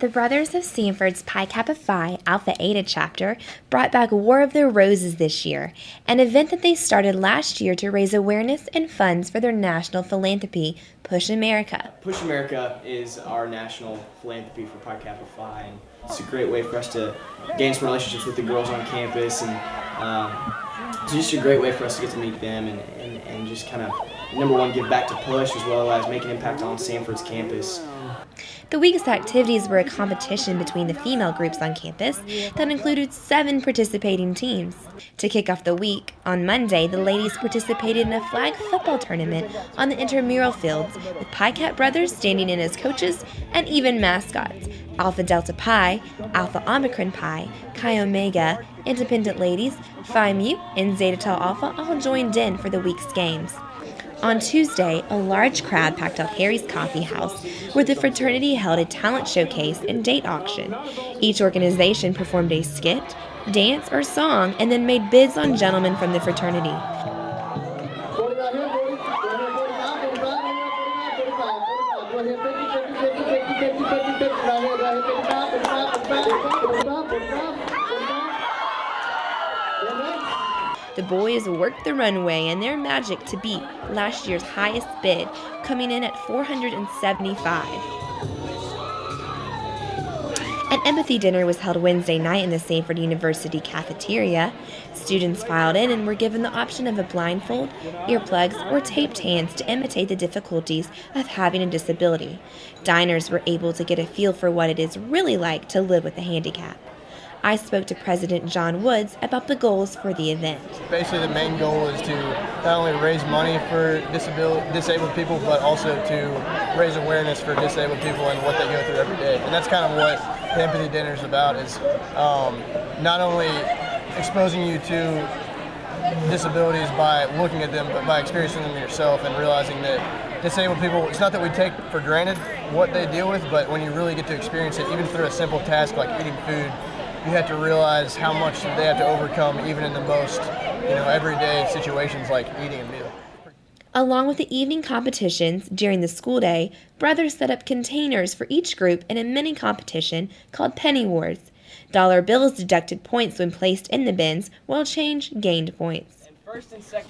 The Brothers of Sanford's Pi Kappa Phi Alpha Eta chapter brought back War of the Roses this year, an event that they started last year to raise awareness and funds for their national philanthropy, Push America. Push America is our national philanthropy for Pi Kappa Phi, and it's a great way for us to gain some relationships with the girls on campus, and it's just a great way for us to get to meet them and just kind of, number one, give back to Push as well as make an impact on Sanford's campus. The week's activities were a competition between the female groups on campus that included 7 participating teams. To kick off the week, on Monday, the ladies participated in a flag football tournament on the intramural fields, with Pi Kappa brothers standing in as coaches and even mascots. Alpha Delta Pi, Alpha Omicron Pi, Chi Omega, Independent Ladies, Phi Mu, and Zeta Tau Alpha all joined in for the week's games. On Tuesday, a large crowd packed out Harry's Coffee House, where the fraternity held a talent showcase and date auction. Each organization performed a skit, dance, or song, and then made bids on gentlemen from the fraternity. The boys worked the runway and their magic to beat last year's highest bid, coming in at $475. An empathy dinner was held Wednesday night in the Sanford University cafeteria. Students filed in and were given the option of a blindfold, earplugs, or taped hands to imitate the difficulties of having a disability. Diners were able to get a feel for what it is really like to live with a handicap. I spoke to President John Woods about the goals for the event. Basically, the main goal is to not only raise money for disabled people, but also to raise awareness for disabled people and what they go through every day. And that's kind of what the Empathy Dinner is about, is not only exposing you to disabilities by looking at them, but by experiencing them yourself and realizing that disabled people, it's not that we take for granted what they deal with, but when you really get to experience it, even through a simple task like eating food, you have to realize how much they have to overcome even in the most, everyday situations like eating a meal. Along with the evening competitions during the school day, brothers set up containers for each group in a mini competition called Penny Wars. Dollar bills deducted points when placed in the bins, while change gained points.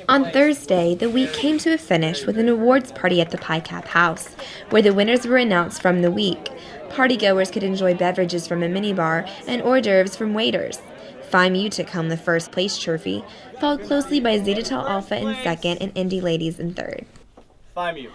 On Thursday, the week came to a finish with an awards party at the Pi Kappa House, where the winners were announced from the week. Partygoers could enjoy beverages from a minibar and hors d'oeuvres from waiters. Phi Mu took home the first place trophy, followed closely by Zeta Tau Alpha in second and Indy Ladies in third. Phi Mu.